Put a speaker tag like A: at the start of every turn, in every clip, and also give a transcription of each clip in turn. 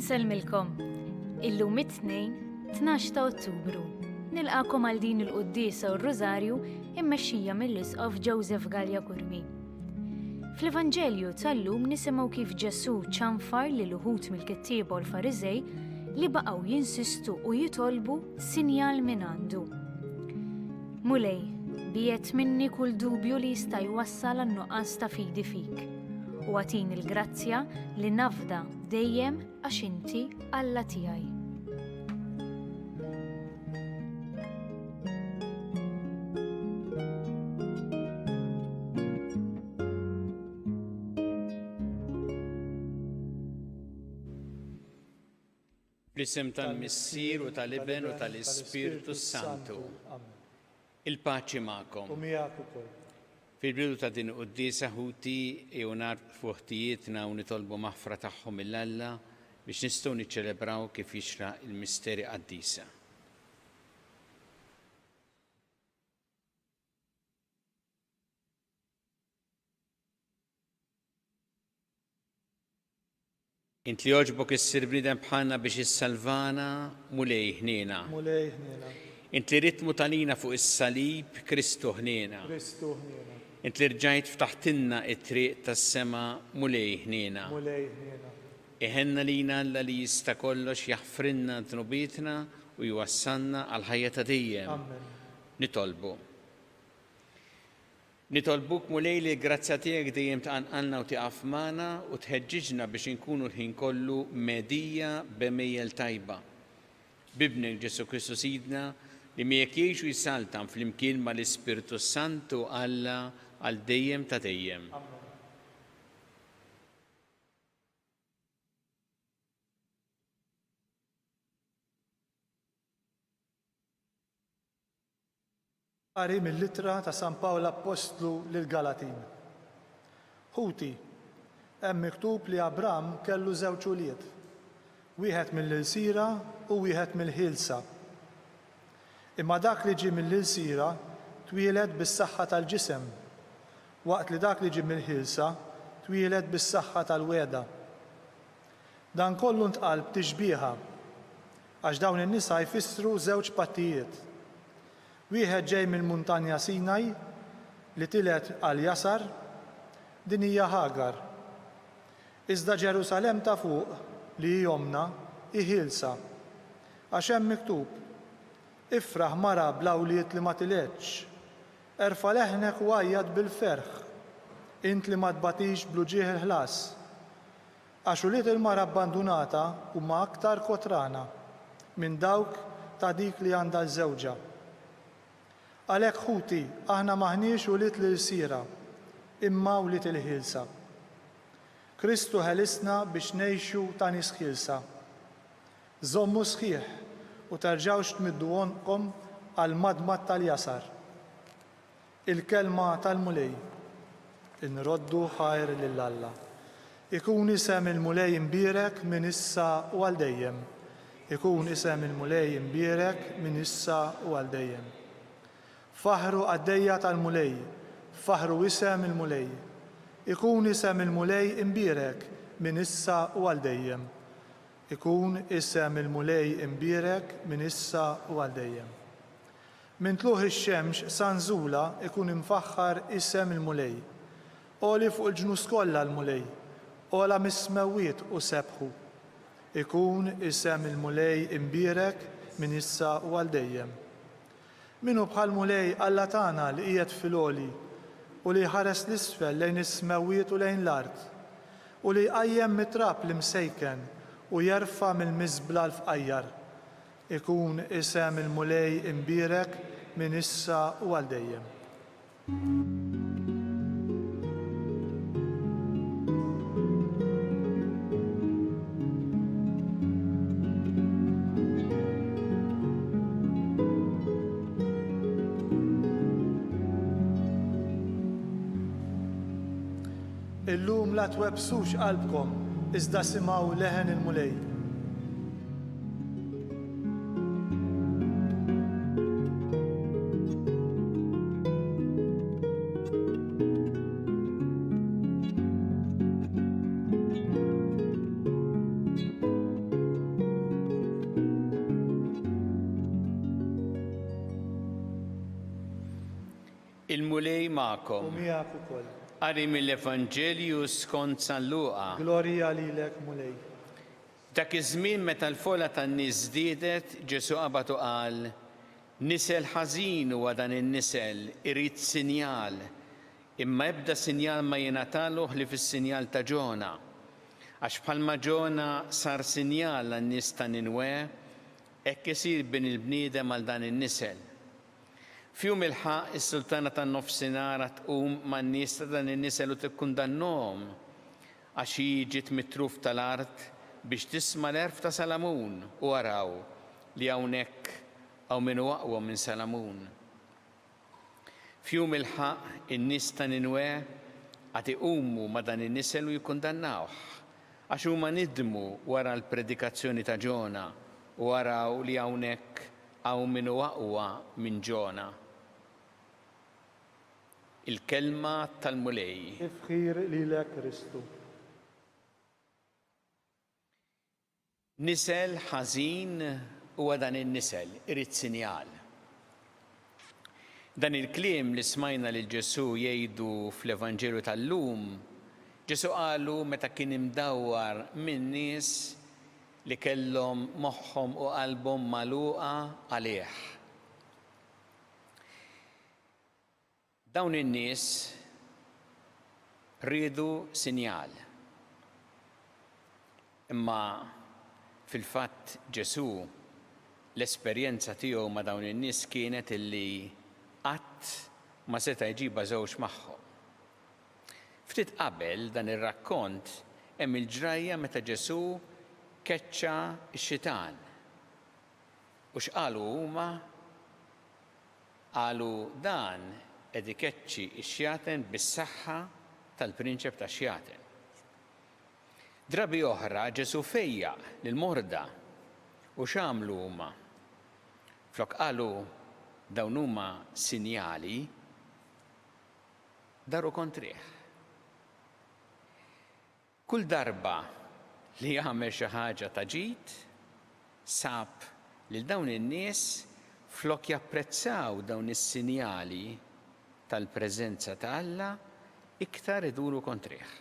A: Inselmilkom, illum it-tnejn 12 ta' Ottubru. Nilqakom għal din il-Qudiesa u r-Rożarju immexxija mill-Isqof Joseph Gallia Kurmi. Fl-Evanġelju tal-lum nisimgħu kif Ġesu ċanfar lil uħud mill-kittieba u l-Fariżej li baqgħu jinsistu u jitolbu sinjal minn għandu. Mulej, biet minni kull dubju li jista' jwassal għan-nuqqas ta' fidi fik. U għatini l-grazzja li nafda dejjem għax inti Alla tiegħi.
B: Bl-isem tal-Missier u tal-Iben u tal-Ispiritu Santu. Il-paċi magħkom. Fil-bidu ta' din qudiesa ħuti nar fuħtijietna u nitolbu maħfra tagħhom mill-Alla biex nistgħu niċċelebraw kif jixraq il-misteri qaddisa. Int li jogħġbok issir bniedem bħalna biex issalvana mulej ħniena. Int li ritmu talina fuq is-salib Kristu ħniena. Int li rġajt ftaħtinna it-triq tas-sema mulej ħniena. Iħenna lina Alla li jista' kollox jaħfrinna dnubietna u jwassalna għal ħajja ta' dejjem. Nitolbuk mulej li l-grazzja tiegħek dejjem tqanqalna u tieqaf magħna u tħeġġiġna biex inkunu l-ħin kollu medija b'mejjel tajba. Bibnek Ġesu Kristu Sidna li miegħek jgħixu jsaltam flimkien mal-Ispiritu Santu Alla għal dejjem ta' dejjem.
C: Qari mill-littra ta' San Pawl Apostlu lil Galatin. Ħuti, hemm miktub li Abram kellu żewġ ulied, wieħed mill-ilsira u wieħed mill-ħilsa. Imma dak li ġie mill-ilsira twieled bis-saħħa tal-ġisem, waqt li dak li ġie mill-ħilsa twieled bis-saħħa tal-weda. Dan kollu ntqal b'tixbieħa għax dawn in-nisa jfissru żewġ pattijiet. Wieħed ġej mill-muntanja Sinaj li tilet għal Jasar, din hija Hagar. Iżda Ġerusalemm ta' fuq li jomna iħilsa. Għax hemm miktub: Ifraħ mara bl-awliet li ma tiletx, erfa' leħnek u għajjad bil-ferħ, int li ma tbatix bluġieħ il-ħlas. Għax uliet il-mara abbandunata huma aktar kotrana minn dawk ta' dik li għandha l-żewġa. Għalhekk ħuti, aħna maħniex uliet l-ilsira, imma uliet il-ħilsa. Kristu ħelisna biex ngħixu ta' nies ħilsa. Żommu sħiħ u terġgħux tmiddu għonqkom għal madmad tal-Jasar. Il-kelma tal-mulej, inroddu ħajr lill-Alla. Ikun isem il-mulej imbierek minn issa u għal dejjem. Ikun isem il-mulej imbierek minn issa u għal dejjem. Faħru għaddejja tal-mulej, faħru isem il-mulej. Ikun isem il-mulej imbierek minn issa u għal dejjem. Ikun isem il-mulej imbierek minn issa u għal dejjem. Min tluħ ix-xemx sanżula ikun imfaħħar isem il-mulej. Oli fuq il-ġnus kollha l-mulej, ola mismewwiet u sebħu. Ikun isem il-mulej imbierek minn issa u għal dejjem. Minu bħal mulej Alla tagħna li qiegħed fil-għoli u li ħares l-isfel lejn is-smewwiet u lejn l-art u li jqajjem mit-trab l-imsejken u jerfa' mill-miżbla l-fqajjar. Ikun isem il-mulej imbierek minn issa u għal dejjem. Illum la twebsux qalbkom, iżda simgħu leħen il-mulej.
B: Il-mulej
C: u
B: ma'kom.
C: miegħek ukoll.
B: Qari mill-Evanġelju skont San Luqa.
C: Glorja lilek mulej.
B: Dak iż-żmien meta l-fola tan-nies żdiedet, Ġesu qabad u qal: Nisel ħażin huwa dan in-nisel, irid sinjal, imma ebda sinjal ma jingħataluh li fis-sinjal ta' Ġona. Għax bħalma Ġona sar sinjal għan-nies ta' Ninwe, hekk isir bin il-bniedem għal dan in-nisel. Fjum il-ħaq is-sultana tan-nofsinhar tqum man-nies ta' dan in-nisel u tikkundannahom għax hi ġiet mitruf tal-art biex tisma' l-erf ta' Salamun u araw li hawnhekk hawn min huwa aqwa minn Salamun. Fjum il-ħaq in-nies ta' Ninwe qed iqumu ma' dan in-nisel u jikkundannawh għax huma nidmu wara l-predikazzjoni ta' Ġona u araw li hawnhekk hawn min huwa aqwa minn Ġona. Il-kelma tal-mulej.
C: Ifħir lilek Kristu.
B: Nisel ħażin huwa dan in-nisel, irid sinjal. Dan il-kliem li smajna lil Ġesu jgħidu fl-Evanġelju tal-lum, Ġesu qalu meta kien imdawwar minn nies li kellhom moħħhom u qalbhom magħluqa għalih. Dawn in-nies riedu sinjal. Imma fil-fatt Ġesu l-esperjenza tiegħu ma' dawn in-nies kienet illi qatt ma seta' jġibha żewġ magħhom. Ftit qabel dan ir-rakkont hemm il-ġrajja meta Ġesu keċċa x-xitan. U x'qalu huma? Qalu dan qed ikeċċi x-xjaten bis-saħħa tal-prinċep tax-xjaten. Drabi oħra Ġesu fejjaq lill-morda u x'għamlu huma? Flok qalu dawn huma sinjali daru kontrih. Kull darba li jagħmel xi ħaġa ta' ġid sab lil dawn in-nies flok japprezzaw dawn is-sinjali tal-preżenza ta' Alla iktar iduru kontrih.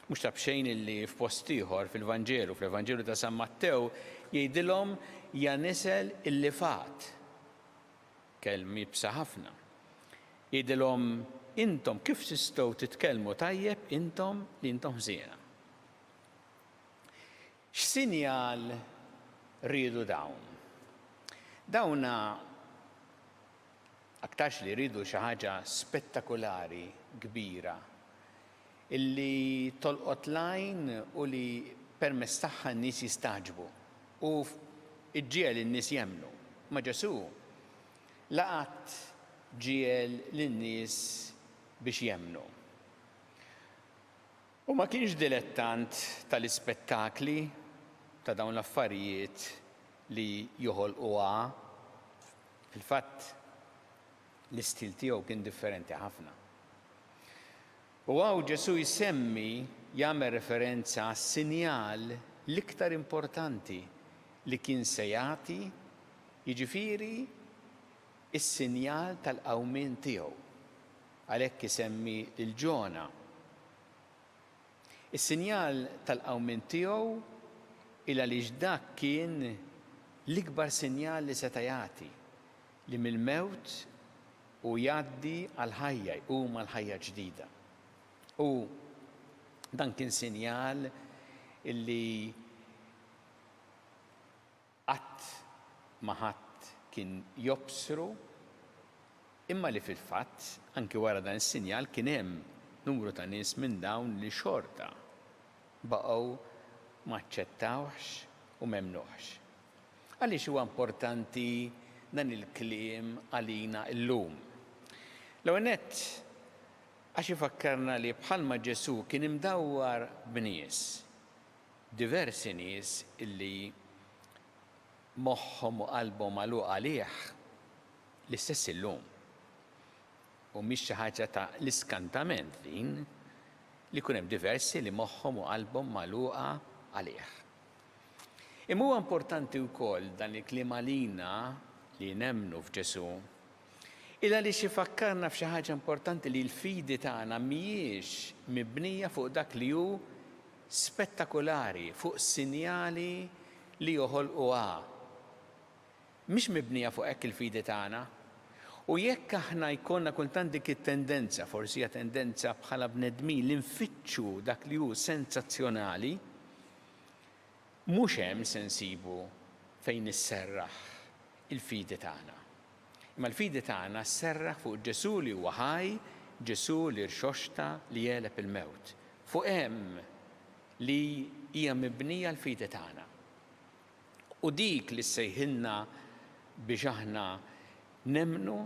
B: Mhux ta' bxejn illi f'post ieħor fl-Evanġelju ta' San Mattew jgħidilhom ja nisel illi fat. Kelmi bsa ħafna. Jgħidilhom intom kif tistgħu titkellmu tajjeb intom li intom ħżiena. X'sinjal rridu dawn? Dawna aktarx li rridu xi ħaġa spettakolari, kbira, illi tolqot lajn u li permezz tagħha n-nies jistaġbu u iġġiel in-nies jemmnu. Ma Ġesu laqat ġiel lin-nies biex jemmnu. U ma kienx dilettant tal-ispettakli ta' dawn l-affarijiet li joħolquha. Fil-fatt l-istil tiegħu kien differenti ħafna. U għaw Ġesu jsemmi jagħmel referenza għas-sinjal l-iktar importanti li kien se jagħti, jiġifieri is-sinjal tal-qawmien tiegħu. Għalhekk isemmi lil Ġona. Is-sinjal tal-qawmien tiegħu il għaliex dak kien l-ikbar sinjal li seta' jagħti li mill-mewt u jgħaddi għal-ħajja, jqum għal-ħajja ġdida. U dan kien sinjal illi qatt ma ħadd kien jobsru, imma li fil-fatt anki wara dan is-sinjal kien hemm numru ta' nies minn dawn li xorta baqgħu ma aċċettawx u m'emmnuhx. Għaliex huwa importanti dan il-kliem għalina llum? L-ewwel nett għax ifakkarna li bħalma Ġesu kien imdawwar b'nies, diversi nies illi moħħhom u qalbhom magħluq għalih l-istess illum. U mhix xi ħaġa ta' l-iskantament din li jkun hemm diversi li moħħhom u qalbhom magħluqa għalih. Imma huwa importanti wkoll dan il-kliem għalina li nemmnu f'Ġesu Illa li xifakkarna f'xi ħaġa importanti li l-fidi tagħna mhijiex mibnija fuq dak li hu spettakolari, fuq sinjali li joħolqu mhix mibnija fuq hekk il-fidi tagħna. U jekk aħna jkollna kultant dik it-tendenza, forsi hija tendenza bħala bnedmin li nfittxu dak li hu sensazzjonali, mhux hemm se nsibu fejn isserraħ il-fidi tagħna. Imma l-fidi tagħna sserraħ fuq Ġesu li huwa ħaj, Ġesu li rxoxta li jeleb il-mewt. Fuq hemm li hija mibnija l-fidi tagħna. U dik li sejħilna biex aħna nemnu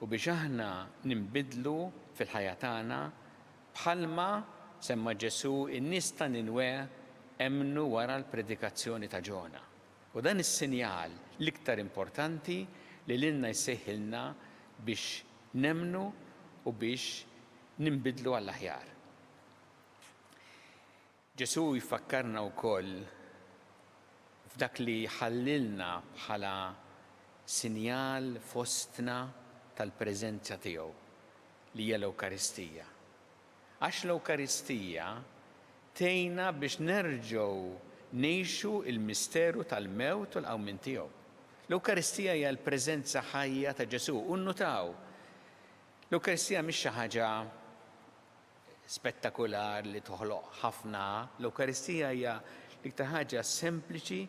B: u biex aħna nimbidlu fil-ħajja tagħna bħalma semma Ġesu in-nies ta' Ninwe emnu wara l-predikazzjoni ta' Ġona. U dan is-sinjal l-iktar importanti li lilna jsejħilna biex nemnu u biex nimbidlu għall-aħjar. Ġesu jfakkarna wkoll f'dak li ħallilna bħala sinjal fostna tal-preżenza tiegħu li hija l-Ewkaristija. Għax l-Ewkaristija tgħinna biex nerġgħu ngħixu l-misteru tal-mewt u l-qawmien tiegħu. L-Ewkaristija hija l-preżenza ħajja ta' Ġesu. U nnutaw, l-Ewkaristija mhix xi ħaġa spettakular li toħloq ħafna. L-Ewkaristija hija l-iktar ħaġa sempliċi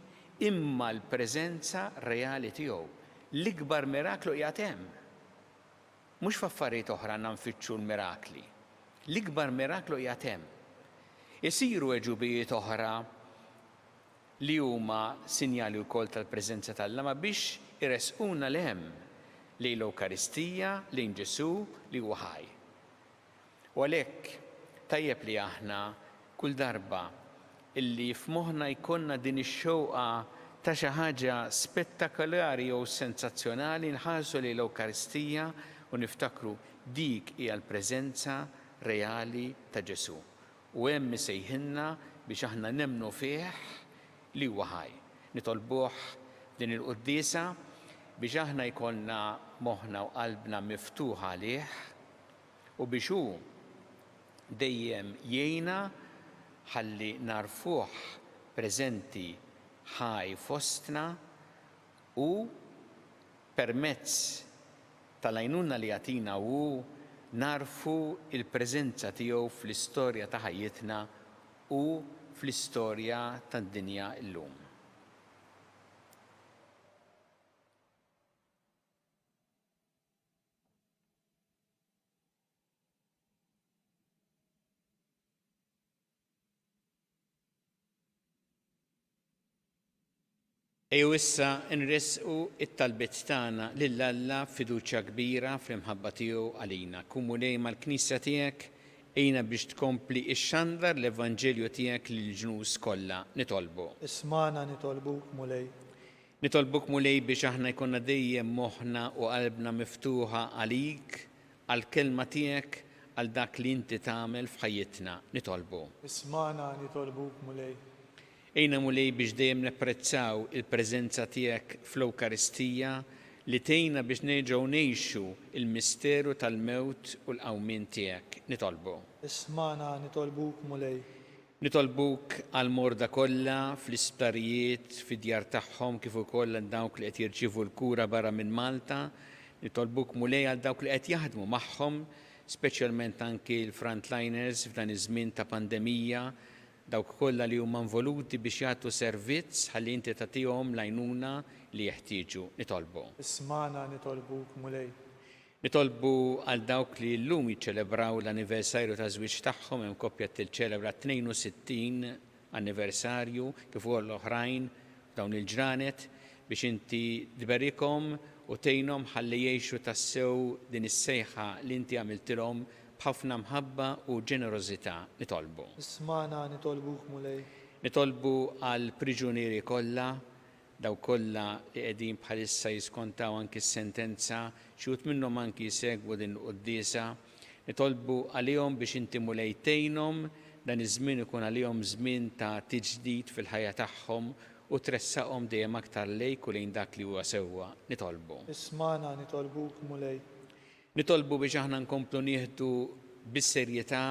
B: imma l-preżenza reali tiegħu. L-ikbar miraklu qiegħed hemm. Mhux f'affarijiet oħra nfittxu l-mirakli. L-ikbar miraklu qiegħed hemm. Isiru eġubijiet oħra li huma sinjali wkoll tal-preżenza tal-Alla ma biex iresquna l-hemm lejn l-Ewkaristija, lejn Ġesu li huwa ħaj. U għalhekk tajjeb li aħna kull darba illi f'moħħna jkollna din ix-xewqa ta' xi ħaġa spettakolari jew sensazzjonali nħarsu lejn l-Ewkaristija u niftakru dik hija l-preżenza reali ta' Ġesu. U hemm isejħilna biex aħna nemmnu fih li huwa ħaj. Nitolbuh din il-quddiesa biex aħna jkollna moħħna u qalbna miftuħa għalih u biex hu dejjem jgħinna ħalli narfuh preżenti ħaj fostna u permezz tal-għajnuna li jagħtina u narfu il-preżenza tiegħu fl-istorja ta' ħajjitna u fl-istorja tad-dinja llum. Ejju issa nresqu it-talbiet tagħna lil Alla fiduċja kbira fl-imħabba tiegħu għalina. Kumu lejn mal-Knisja tiegħek ejna biex tkompli ix-xandar l-Evanġelju tiegħek lill-ġnus kollha. Nitolbu.
C: Ismana nitolbuk mulej.
B: Nitolbuk mulej biex aħna jkollna dejjem moħħna u qalbna miftuħa għalik, għall-kelma tiegħek, għal dak li inti tagħmel f'ħajjitna. Nitolbu.
C: Ismana nitolbuk mulej.
B: Ejna mulej biex dejjem nepprezzaw il-preżenza tiegħek fl-Ewkaristija li tgħinna biex nerġgħu ngħixu il-misteru tal-mewt u l-qawmien tiegħek. Nitolbu.
C: Ismana nitolbuk mulej.
B: Nitolbuk għal morda kollha fl-isptarijiet fid-djar tagħhom kif ukoll dawk li qed jirċievu l-kura barra minn Malta. Nitolbuk mulej għal dawk li qed jaħdmu magħhom, speċjalment anki l-frontliners f'dan iż-żmien ta' pandemija, dawk kollha li huma involuti biex jagħtu servizz ħalli inti tagħtihom l-għajnuna li jeħtieġu. Nitolbu.
C: Ismana nitolbuk mulej.
B: Nitolbu għal dawk li llum jiċċelebraw l-anniversarju ta' żwieġ tagħhom hemm koppja tilċelebra 62 anniversarju kif ukoll l-oħrajn dawn il-ġranet biex inti tberikhom u tgħinhom ħalli jgħixu tassew din is-sejħa li inti għamiltilhom b'ħafna mħabba u ġenerożità. Nitolbu.
C: Ismana nitolbuk mulej.
B: Nitolbu għal priġunieri kollha, daw kollha li qegħdin bħalissa jiskontaw anki s-sentenza, xi wħud minnhom anki jsegwu din il-quddiesa. Nitolbu għalihom biex inti mulej tgħinhom dan iż-żmien ikun għalihom żmien ta' tiġdid fil-ħajja tagħhom u tressaqhom dejjem aktar lejk u lejn dak li huwa sewwa. Nitolbu.
C: Ismana nitolbuk mulej.
B: Nitolbu biex aħna nkomplu nieħdu bis-serjetà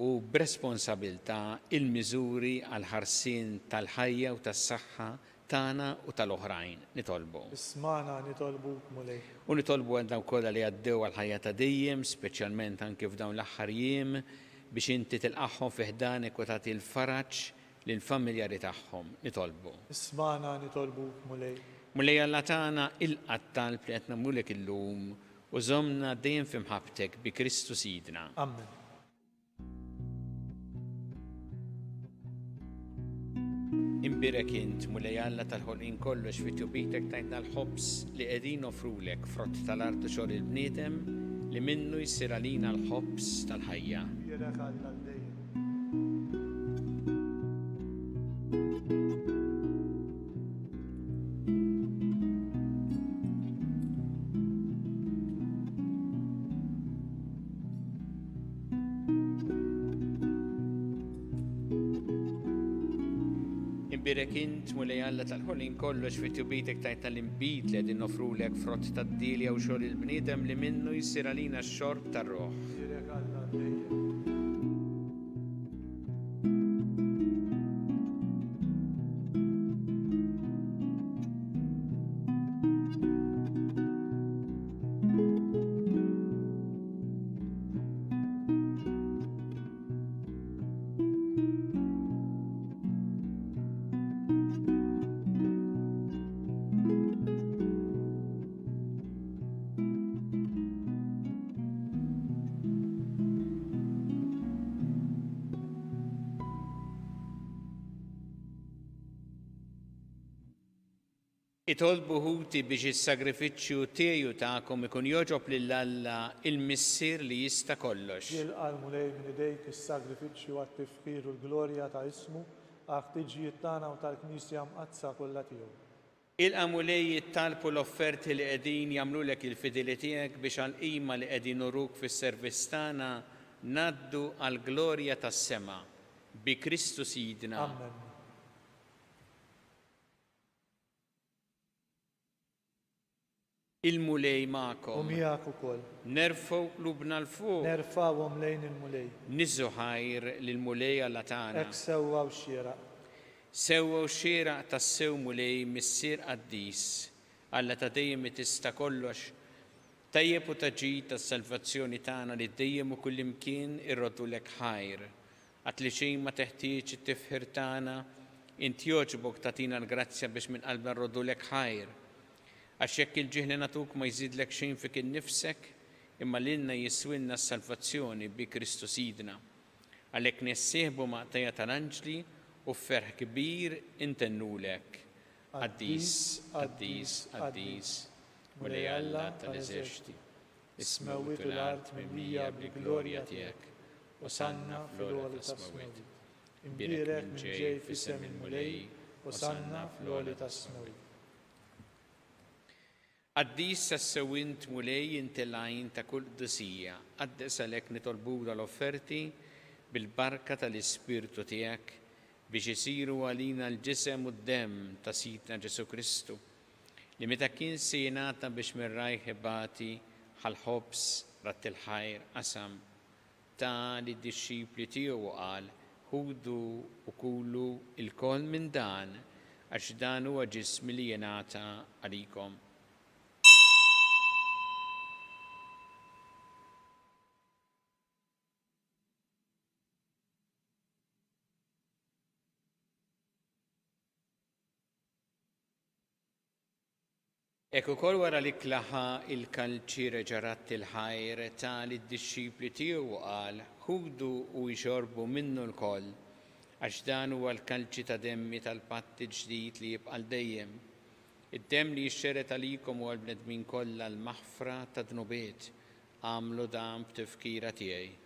B: u b'responsabilità il-miżuri għal ħarsien tal-ħajja u tas-saħħa tagħna u tal-oħrajn. Nitolbu.
C: Ismana nitolbuk mulej.
B: U nitolbu għal dawk kollha li għaddew għal ħajja ta' dejjem, speċjalment anke f'dawn l-aħħar jiem, biex inti tilqaħħom fi ħdanek u tagħti l-faraġġ lill-familjari tagħhom. Nitolbu.
C: Ismana nitolbuk mulej.
B: Mulej Alla tagħna il-qattal li qed nagħmlulek illum u żommna dejjem f'imħabbtek bi Kristu Sidna.
C: Amen.
B: Imbirek int mulej Alla tal-ħolqien kollox fit-tjubitek tajtna l-ħobs li qegħdin offrulek frott tal-art xogħol il-bniedem li minnu jsir għalina l-ħobs tal-ħajja.
C: Imbirek Alla l-dejjem.
B: Imbirek int mulej Alla tal-ħolqien kollox fit-tjubitek tajtna l-imbit li qegħdin offrulek frott tad-dilja u xogħol il-bniedem li minnu jsir għalina x-xorb tar-roħ.
C: Imbirek Alla l-dejjem.
B: Itolbu ħuti biex is-sagrifiċċju tiegħu tagħkom ikun joġob lil Alla il-missier li jista' kollox.
C: Jilqal mulej minn idejk is-sagrifiċċju għat-tifħir u l-glorja ta' ismu għal ħtiġijiet tagħna u tal-Knisja mqazza kollha tiegħu.
B: Ilqa' mulej jittalbu l-offerti li qegħdin jagħmlulek il-fideli tiegħek biex għall-qima li qegħdin uruk fis-servizz tagħna ngħaddu għall-glorja tas-sema bi Kristu Sidna.
C: Amen.
B: Il-mulej
C: U
B: magħkom.
C: miegħek ukoll.
B: Nerfgħu qlubna l-fuq.
C: Nerfawhom lejn il-mulej.
B: Niżżu ħajr lill-mulej Alla tagħna.
C: Hekk sewwa u xieraq.
B: Sewwa u xieraq tas-sew mulej missier qaddis Alla ta' dejjem tista' kollox. Tajjeb u taġid tas-salvazzjoni tagħna li dejjem u kullimkien irrodulek ħajr. Għat li xejn ma teħtieġ it-tifħir tagħna, inti jogħġbok tagħtina l-grazzja biex minn qalbna nrodulek ħajr. Għax jekk il-ġieħ li nagħtuk ma jżidlek xejn fik innifsek, imma lilna jiswilna s-salvazzjoni bi Kristu Sidna. Għalhekk nissieħbu maqtajja tal-anġli u fferħ kbir intennulek. Qaddis, qaddis, qaddis, mulej Alla tal-eżerċiti. Ismewwit u l-art mimlija bil-glorja tiegħek. Osanna fl-għoli tas-smewit. Imbirek minn ġej f'isem il-mulej, osanna fl-għoli tas-smewit. Qaddis tas-sewint mulej intilajn ta' kull qdisija, qaddes għalhekk nitolbu l-offerti bil-barka tal-Ispirtu tiegħek biex isiru għalina l-ġisem u d-demm ta' Sidna Ġesu Kristu li meta kien se jingħata biex mir-rajħ ibati ħal-ħobs rat il-ħajr qasam ta' lid-dixxipli tiegħu qal ħudu u kulu il-kol minn dan għax dan huwa ġismi li jingħata għalikom. Ek ukoll wara li klaħa il-kalċi reġarat il-ħajr ta' lid-dixxipli tiegħu qal ħudu u jxorbu minnu l-koll għax dan huwa l-kalċi ta' demmi tal-patt ġdid li jibqa' dejjem. Id-demm li jixxeret għalikom u għall-bnedmin kollha l-maħfra ta' dnubiet għamlu dan b'tifkira tiegħi.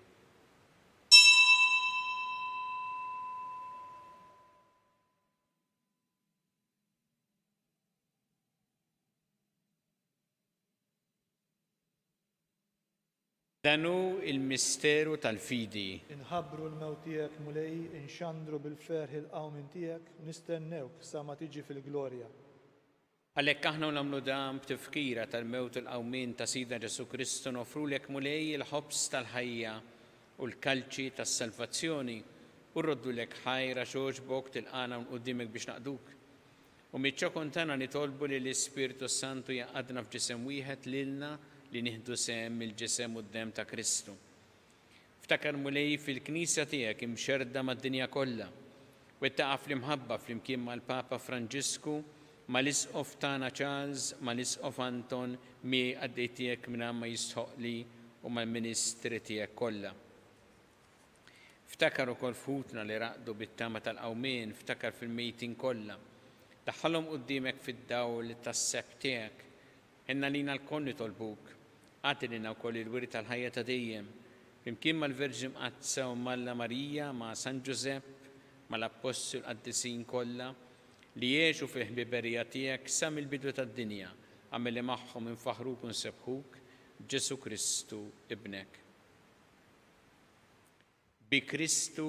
B: Danu il-misteru tal-fidi.
C: Inħabbru l-mewt tiegħek mulej, inxandru bil-ferħ il-qawmin tiegħek, nistennewk sa ma tiġi fil-glorja.
B: Għalhekk aħna nagħmlu dan b'tifkira tal-mewt u l-qawmien ta' Sidna Ġesu Kristu nofrulek mulej il-ħobs tal-ħajja u l-kalċi tas-salvazzjoni u rroddulek ħajra xogħġbok tilqana quddiemek biex naqduk. U miċ-ċokon tagħna nitolbu li l-Ispirtu Santu jaqadna f'ġisem wieħed lilna li nieħdu sehem mill-ġisem u d-dem ta' Kristu. Ftakar mulej fil-Knisja tiegħek imxerda mad-dinja kollha u ittaqa' fl-imħabba flimkien mal-Papa Franġisku, mal-Isqof tagħna Charles, mal-Isqof Anton mi għaddej tiegħek minn ma jistħoqli u mal-Ministri tiegħek kollha. Ftakar ukoll futna li raqdu bit-tama tal-qawmien, ftakar fil-mejtin kollha. Daħħalhom quddiemek fid-dawl tas-seb tiegħek. Inna lina l-koll nitolbuk. Għati lina wkoll il-wirt tal-ħajja ta' dejjem. Flimkien mal-Verġi Mqazza u Malla Marija ma' San Ġusepp, mal-Apostol qaddisin kollha li jgħixu fil-ħbiberija tiegħek sa mill-bidu tad-dinja, għamilli magħhom infaħruk u nsebħuk b'Ġesu Kristu ibnek. Bi Kristu,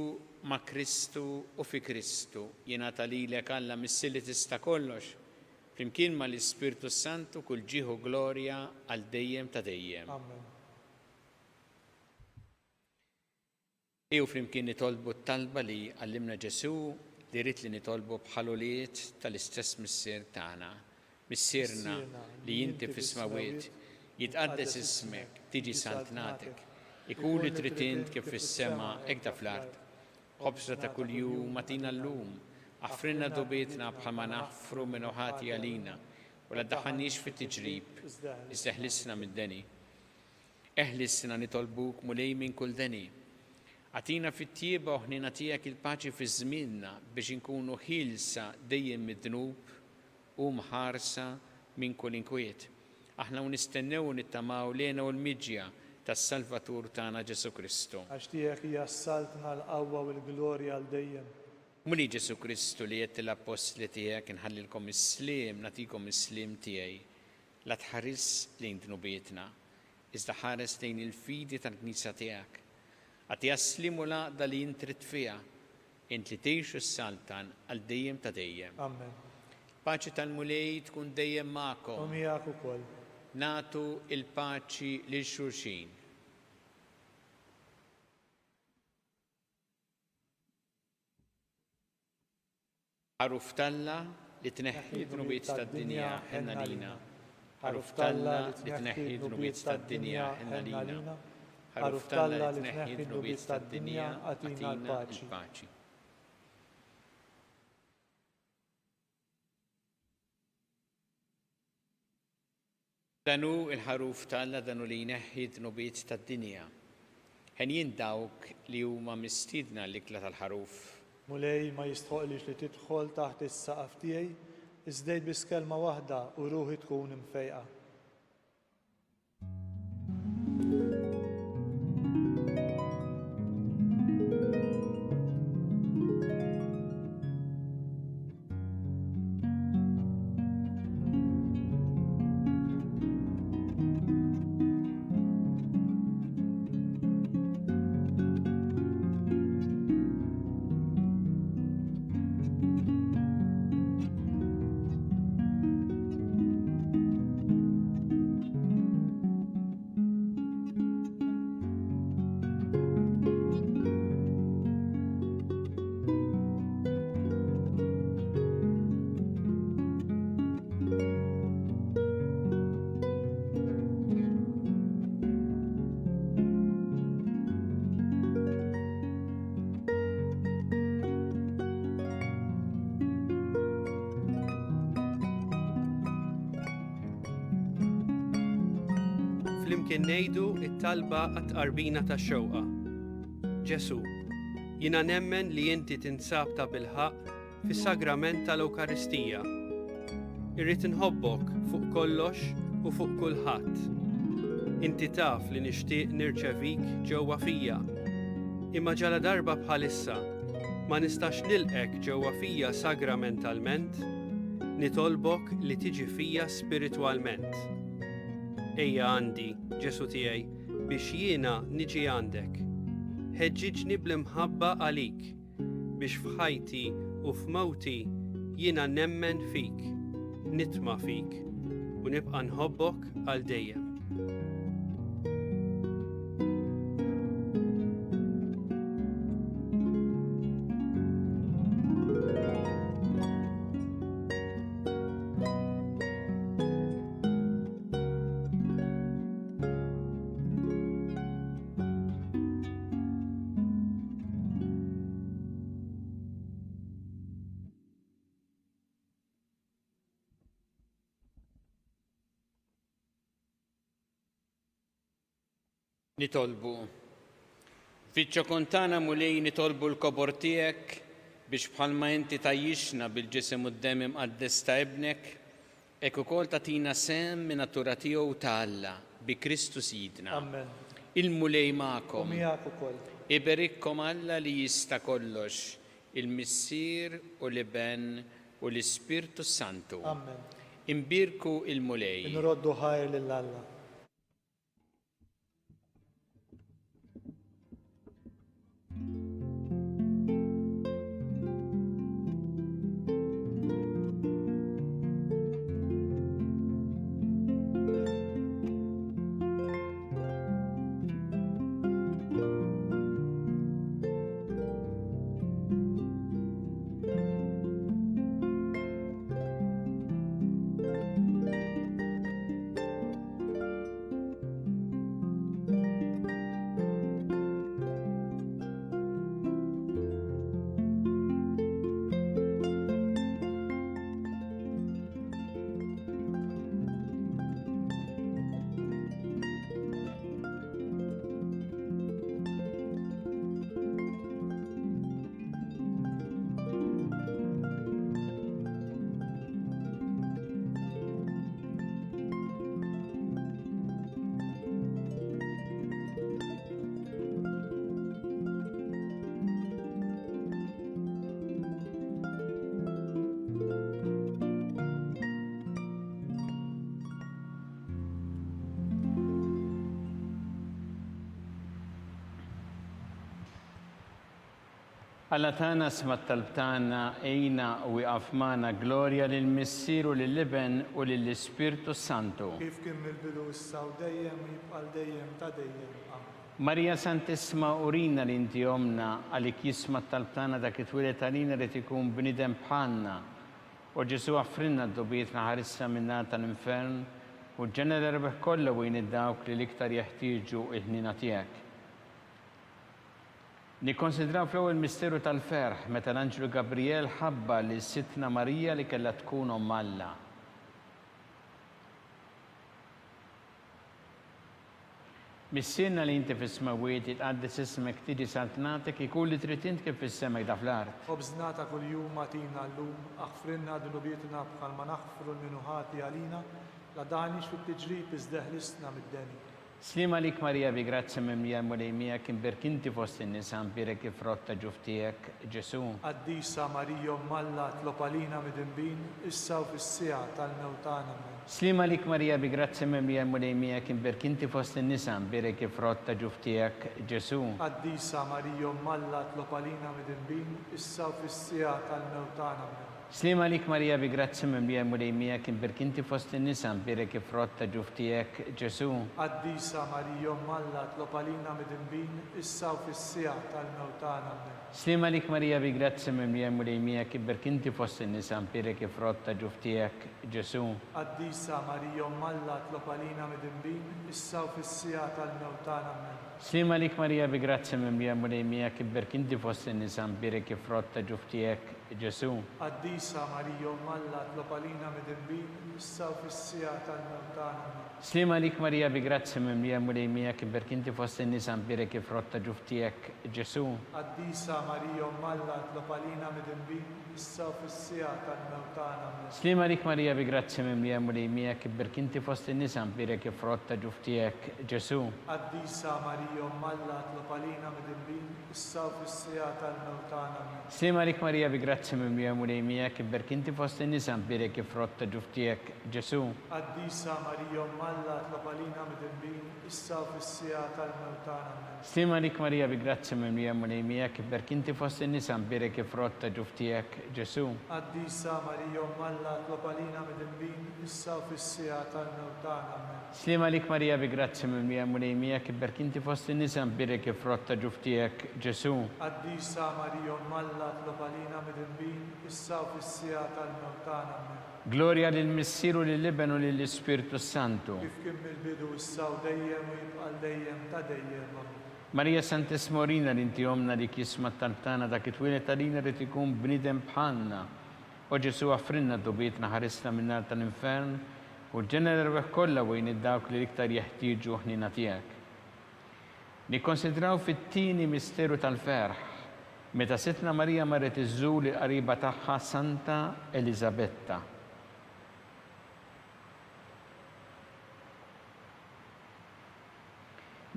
B: ma' Kristu u fi Kristu jingħata lilek Alla mis-silli tista' kollox, flimkien mal-Ispirtu Santu kull ġieħu glorja għal dejjem ta' dejjem.
C: Amen.
B: Ew flimkien nitolbu t-talba li għallimna Ġesu li rrid li nitolbu bħaluliet tal-istess missier tagħna. Missierna li inti fis-smawiet jitqaddes ismek, tiġi santnatek. Ikun li trid int kif fis-sema hekk ta' fl-art. Ħobsna ta' kuljum atina llum, aħfrilna dubietna bħalma naħfru minn oħati għalina u la ddaħħalniex fit-tiġrib, iżda ħlisna mid-deni. Eħlisna nitolbuk mulej minn kull deni. Għatina fit-tjieba u ħnina tiegħek il-paċi fi żmienna biex inkunu ħilsa dejjem mid-dnub u mħarsa minn kull inkwiet. Aħna nistennew nittamaw lejna u l-miġja tas-Salvatur tagħna Ġesu Kristu.
C: Għax tiegħek hija s-saltna l-qawwa u l-glorja għal dejjem.
B: Muli Ġesu Kristu li qed l-apostli tiegħek inħallilkom is-sliem, nagħtikom is-sliem tiegħi. La tħares lejn dnubietna, iżda ħares lejn il-fidi tal-Knisja tiegħek. Għatija s-slim u laqda li intrid fiha, int li tgħixu s-saltan għal dejjem ta' dejjem.
C: Amen.
B: Paċi tal-mulej tkun dejjem magħkom.
C: U miegħek ukoll.
B: Natu il-paċi lil xulxin. Ħaruf talla li tneħħi d-dnubiet tad-dinja ħenna lina. Ħaruf talla li tneħħi d-dnubiet tad-dinja ħenna lina. Ħaruf talla li tneħħi d-dnubiet tad-dinja għatina l-paċi. Danu il-ħaruf talla danu li jneħħi d-dnubiet tad-dinja. Ħen jindawk li huma mistiedna l-ikla tal-ħaruf.
C: Mulej ma jistħoqlix li tidħol taħt is-saqaf tiegħi, iżdejt biss kelma waħda u ruħi tkun imfejqa.
D: Flimkien ngħidu t-talba għat-tqarbina tax-xewqa. Ġesu, jiena nemmen li inti tinsab ta' bilħaq fis-sagrament tal-Ewkaristija. Irrid inħobbok fuq kollox u fuq kulħadd. Inti taf li nixtieq nirċevik ġewwa fija. Imma ġala darba bħalissa ma nistax nilqek ġewwa fija sagramentalment, nitolbok li tiġi fija spiritwalment. Ejja għandi, Ġesu tiegħi, biex jiena niġi għandek. Ħeġġiġni bl-imħabba għalik, biex f'ħajti u f'mawti jiena nemmen fik. nitma' fik u nibqa' nħobbok għal dejjem.
B: Nitolbu. Fiċċo kontana mulej nitolbu l-kobor tiegħek biex bħalma inti tajjixna bil-ġisem u d-dem imqaddes ta' ibnek, hekk ukoll tagħtina sem min natura tiegħu ta' Alla bi Kristu Sidna.
C: Amen.
B: Il-mulej magħkom.
C: Miegħek ukoll.
B: Iberikkom Alla li jista' kollox, il-Missier u l-Iben u l-Ispirtu Santu.
C: Amen.
B: Imbirku il-mulej.
C: Nroddu ħajr lil Alla.
B: Alla tana smat talbtana ejna u għafmana glorja lill-Missier u lill-Iben u lill-Ispirtu Santu.
C: Kif kien mill-bidu issa u dejjem jibqa' dejjem ta' dejjem. Amen.
B: Marija Santissima urina li inti omna għalik jismat talbtana dak it-twilet għalina li tikun bnidem bħalna. U Ġesu għaffrinna d-dobiet naħarissa minna tal-infern u ġenera rebeħ kollha u id-dawk li l-iktar jeħtieġu il-ħnina tiegħek. Nikkonsidraw fl-ewwel misteru tal-ferħ meta l-Anġlu Gabriel ħabba li s-Sitna Marija li kellha tkun Omm Alla. Missienna li inti fis-smawiet itqaddis ismek tiġi saltnatek ikun li trid int kif fis-semek da fl-art.
C: Obżnata kuljum matina llum, aħfrinna dunubietna bħal ma naħfru l-minuħati għalina, la daħniex fit-tiġrib iżdeħlisna mid-deni.
B: Slima lik Marija bi grazzi mimlija mulejmija kim berkinti fost in-nisa mpirek kif rotta ġuftijek Ġesu.
C: Qaddisa Marija Omm Alla tlopalina mid-imbin, issa u fis-sija tal-mewtana.
B: Slima lik Marija bi grazzi mimlija mulejmija kim berkinti fost in-nisa mpirek kif rotta ġuftijek Ġesu.
C: Qaddisa Marija Omm Alla tlopalina mid-imbin, issa u fis-sija tal-mewtana.
B: Slima lik Marija bi grazzi mimlija mulejmija kim berkinti fost in-nisa mpirek kif rotta ġuftijek Ġesu.
C: Qaddisa Marija Omm Alla tlopalina mid-imbin, issa u fis-sija tal-mewtana.
B: Slima lik Marija bi grazzi mimlija mulejmija kim berkinti fost in-nisa mpirek kif rotta ġuftijek Ġesu.
C: Qaddisa Marija Omm Alla tlopalina mid-imbin, issa u fis-sija tal-mewtana.
B: Slima lik Marija bi grazzi mimlija mulejmija kim berkinti fost in-nisa mpirek kif rotta ġuftijek Ġesu.
C: Qaddisa Marija Omm Alla tlopalina mid-imbin, issa u fis-sija tal-mewtana.
B: Slima lik Marija bi grazzi mimlija mulejmija kim berkinti fost in-nisa mpirek kif rotta ġuftijek Ġesu.
C: Qaddisa Marija Omm Alla tlopalina mid-imbin, issa u fis-sija tal-mewtana.
B: Slima lik Marija bi grazzi mimlija mulejmija kim berkinti fost in-nisa mpirek kif rotta ġuftijek Ġesu.
C: Qaddisa Marija Omm Alla tlopalina mid-imbin, issa u fis-sija tal-mewtana.
B: Slima lik Marija bi grazzi grazzi mimlija mulej miegħek, ibberk inti fost in-nisa nbirek frott ta' ġuf tiegħek, Ġesu.
C: Qaddisa Marija Alla tlopalina mid-dinbin, issa u fis-sija tal-mewt tagħna. Amen.
B: Slima lik Marija bi grazzi mimlija mulej miegħek, ibberk inti fost in-nisa nbirek frott ta' ġuf tiegħek, Ġesu.
C: Qaddisa Marija Alla tlopalina mid-dinbin, issa u fis-sija tal-mewt tagħna. Amen.
B: Slima lik Marija bi grazzi mimlija mulej miegħek, ibberk inti fost in-nisa nbirek frott ta' ġuf tiegħek, Ġesu.
C: Qaddisa Marija Alla tlopalina mid-dinbin, issa u fis-sija tal-mewt tagħna. Amen.
B: Gloria lill-Missieru lill-Ibn u lill-Ispiritu Santu.
C: Kif kien mill-bidu issa u dejjem u jibqa' dejjem ta' dejjem. Amen.
B: Marija Sant'Esmorina li inti omna li kisma tartana dak it-twilet talina li tikun bnidem bħalna. U Ġesu għafrinna dubietna ħarisna minnar tal-infern u ġenerer weħ kollha wejn id-dawk li iktar jeħtieġu ħnina tiegħek. Nikkonsidraw fit-tieni misteru tal-ferħ meta sitna Marija marret iżżur il-qariba tagħha Santa Elisabetta.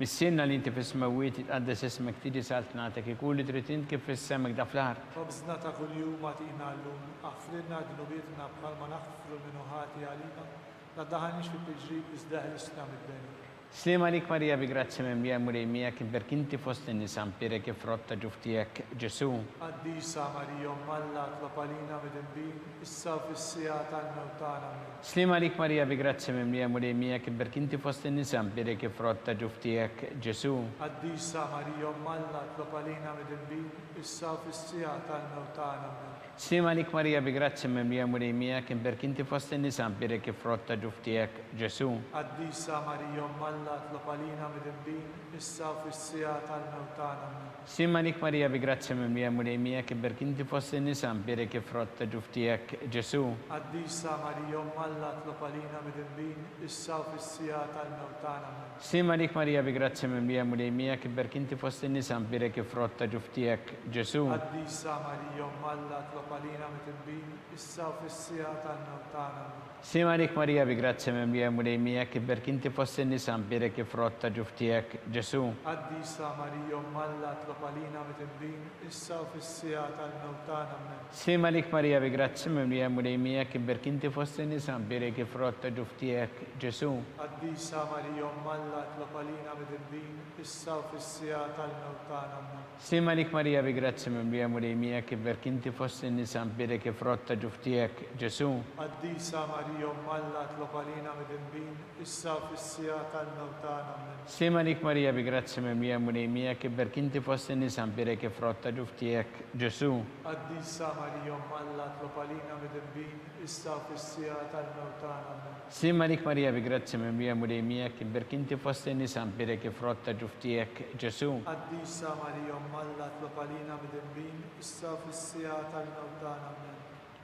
B: Missienna li inti fis-smawiet tqaddes ismek tiġi salt nagħtek ikun li trid int kif fissemek da fl-art.
C: Ħobżna ta' kuljum għatina llum, aħfrilna dnubietna bħalma naħfru minnu ħati għalina, la daħanix fit-tiġrib iżdaħ l-isna mid-deni.
B: Slima lik Marija bi grazzi mimlija mulej miegħek, ibberk inti fost in-nisa nbirek frott ta' ġuf tiegħek, Ġesu.
C: Qaddisa Marija Alla tlopalina mid-dinbin, issa u fis-sija tal-mewt tagħna. Amen.
B: Slima lik Marija bi grazzi mimlija mulej miegħek, ibberk inti fost in-nisa nbirek frott ta' ġuf tiegħek, Ġesu.
C: Qaddisa Marija Alla tlopalina mid-dinbin, issa u fis-sija tal-mewt tagħna. Amen.
B: Slima lik Marija bi grazzi mimlija mulej miegħek, ibberk inti fost in-nisa nbirek frott ta' ġuf tiegħek, Ġesu.
C: Qaddisa Marija Alla tlopalina mid-dinbin, issa u fis-sija tal-mewt tagħna. Amen.
B: Slima lik Marija bi grazzi mimlija mulej miegħek, ibberk inti fost in-nisa nbirek frott ta' ġuf tiegħek, Ġesu.
C: Qaddisa Marija Alla tlopalina mid-dinbin, issa u fis-sija tal-mewt tagħna. Amen.
B: Slima lik Marija bi grazzi mimlija mulej miegħek, ibberk inti fost in-nisa nbirek frott ta' ġuf tiegħek, Ġesu.
C: Qaddisa Marija Alla tlopalina mid-dinbin, issa u fis-sija tal-mewt tagħna. Amen.
B: Slima lik Marija bi grazzi mimlija mulej miegħek, ibberk inti fost in-nisa nbirek frott ta' ġuf tiegħek, Ġesu.
C: Qaddisa Marija Alla tlopalina mid-dinbin, issa u fis-sija tal-mewt tagħna. Amen.
B: Slima lik Marija bi grazzi mimlija mulej miegħek, ibberk inti fost in-nisa nbirek frott ta' ġuf tiegħek, Ġesu.
C: Qaddisa Marija Alla tlopalina mid-dinbin, issa u fis-sija tal-mewt tagħna. Amen.
B: Slima lik Marija bi grazzi mimlija mulej miegħek, ibberk inti fost in-nisa nbirek frott ta' ġuf tiegħek, Ġesu.
C: Qaddisa Marija Alla tlopalina mid-dinbin, issa u fis-sija tal-mewt tagħna. Amen.
B: Slima lik Marija bi grazzi mimlija mulej miegħek, ibberk inti fost in-nisa nbirek frott ta' ġuf tiegħek, Ġesu.
C: Qaddisa Marija Alla tlopalina mid-dinbin, issa u fis-sija tal-mewt tagħna. Amen.
B: Slima lik Marija bi grazzi mimlija mulej miegħek, ibberk inti fost in-nisa nbirek frott ta' ġuf tiegħek, Ġesu.
C: Qaddisa Marija Alla tlopalina mid-dinbin, issa u fis-sija tal-mewt tagħna. Amen.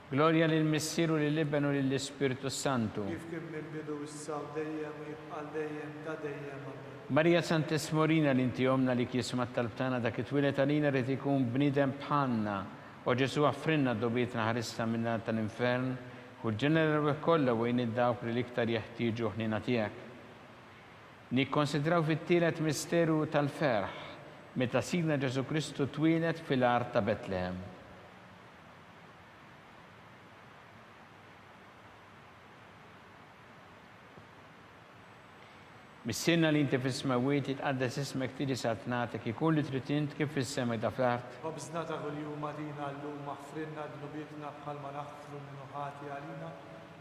B: Gloria lill-Missieru lill-Ibn u lill-Ispiritu Santu.
C: Kif kien mill-bidu issa u dejjem u jibqa' dejjem ta' dejjem. Amen.
B: Marija Sant'Esmorina li inti omna li kisma talbtana dak it-twilet għalina rrid ikun bniedem bħalna. U Ġesu għaffrinna dobietna ħarista minna tal-infern u ġenerer kollha wejn id-dawk li iktar jeħtieġu ħnina tiegħek. Nikkonsidraw fit-tielet misteru tal-ferħ meta Sidna Ġesu Kristu twilet fil-art ta' Betlehem. Missienna li inti fis-smawiet tqaddes ismek tiġi salt nagħtek ikun li trid int kif fissemek da fl-art.
C: Ħobżna ta' kuljum għatina llum, aħfrilna dnubietna bħalma naħfru minnu ħati għalina,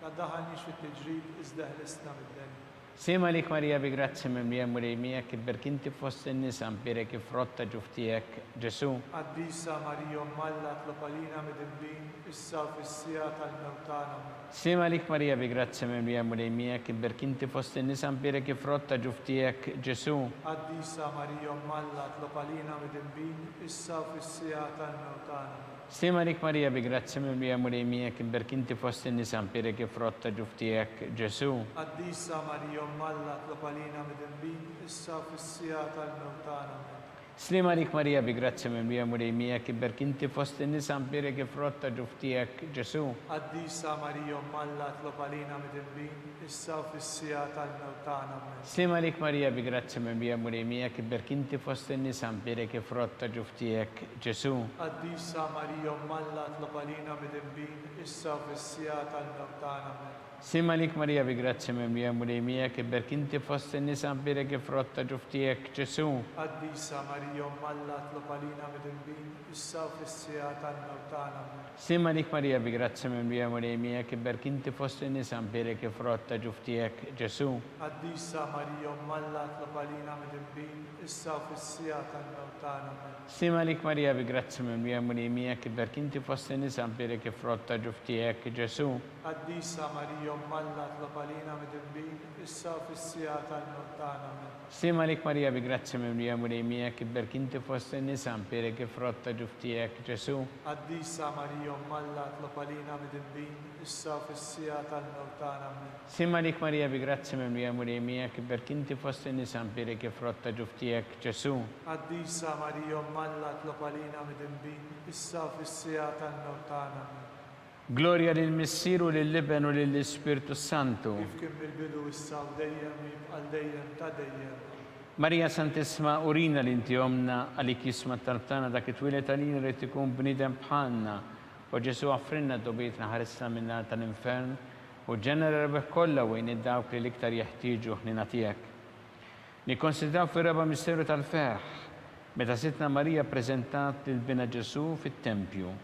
C: la daħanix fit-tiġrib iżda ħlesna mid-deni.
B: Slima lik Marija bi grazzi mimlija mulej miegħek, ibberk inti fost in-nisa nbirek frott ta' ġuf tiegħek, Ġesu.
C: Qaddisa Marija Alla tlopalina mid-dinbin, issa u fis-sija tal-mewt tagħna. Amen.
B: Slima lik Marija bi grazzi mimlija mulej miegħek, ibberk inti fost in-nisa nbirek frott ta' ġuf tiegħek, Ġesu.
C: Qaddisa Marija Alla tlopalina mid-dinbin, issa u fis-sija tal-mewt tagħna. Amen.
B: Slima lik Marija bi grazzi mimlija mulej miegħek, ibberk inti fost in-nisa nbirek frott ta' ġuf tiegħek, Ġesu.
C: Qaddisa Marija Alla tlopalina mid-dinbin, issa u fis-sija tal-mewt tagħna. Amen.
B: Slima lik Marija bi grazzi mimlija mulejmija kibberk inti fost in-nisa mbirek frott ta' ġuftijek Ġesu.
C: Qaddisa Marija Alla tlob għalina mid-dinbin, issa u fis-sija tal-mewt tagħna. Amen.
B: Slima lik Marija bi grazzi mimlija mulejmija kibberk inti fost in-nisa mbirek frott ta' ġuftijek Ġesu.
C: Qaddisa Marija Alla tlob għalina mid-dinbin, issa u fis-sija tal-mewt tagħna. Amen.
B: Slima lik Marija bi grazzi mimlija mulejmija kibberk inti fost in-nisa mbirek frott ta' ġuftijek Ġesu.
C: Qaddisa Marija Alla tlob għalina mid-dinbin, issa u fis-sija tal-mewt tagħna. Amen.
B: Slima lik Marija bi grazzi mimlija mulejmija kibberk inti fost in-nisa mbirek frott ta' ġuftijek Ġesu.
C: Qaddisa Marija Alla tlob għalina mid-dinbin, issa u fis-sija tal-mewt tagħna. Amen.
B: Slima lik Marija bi grazzi mimlija mulejmija kibberk inti fost in-nisa mbirek frott ta' ġuftijek Ġesu.
C: Qaddisa Marija Alla tlob għalina mid-dinbin, issa u fis-sija tal-mewt tagħna. Amen.
B: Slima lik Marija bi grazzi mimlija mulejmija kibberk inti fost in-nisa mbirek frott ta' ġuftijek Ġesu.
C: Qaddisa Marija Alla tlob għalina mid-dinbin, issa u fis-sija tal-mewt tagħna. Amen.
B: Slima lik Marija bi grazzi mimlija mulejmija kibberk inti fost in-nisa mbirek frott ta' ġuftijek Ġesu.
C: Qaddisa Marija Alla tlob għalina mid-dinbin, issa u fis-sija tal-mewt tagħna. Amen.
B: Gloria lil Missieru lill-Liben u lill-Ispirtu Santu.
C: Kif kien mill-bidu issa u dejjem jibqa' dejjem ta' dejjem.
B: Marija Santisma urina l-inti omna għalik jisma talbtana dak it-twilet għalina li tikun bnidem bħalna u Ġesu għaffrinna dobietna ħarisna minna tal-infern u ġenera rebeħ kollha wejn id-dawk li l-iktar jeħtieġu ħnina tiegħek. Nikkonsidraw fir-raba misteru tal-ferħ meta sitna Marija preżentat lil bina Ġesu fit-Tempju.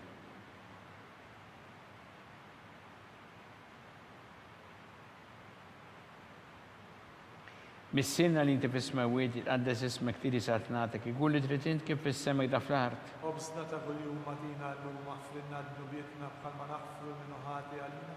B: Missilna li inti fis-smawiet jitqaddes ismek tiri satnatek, iqul li trid int kif fis-semek da fl-art.
C: Obsna ta' kuljum matina llum aħfrinna d-nubietna bħalma naħfru minnu ħati għalina.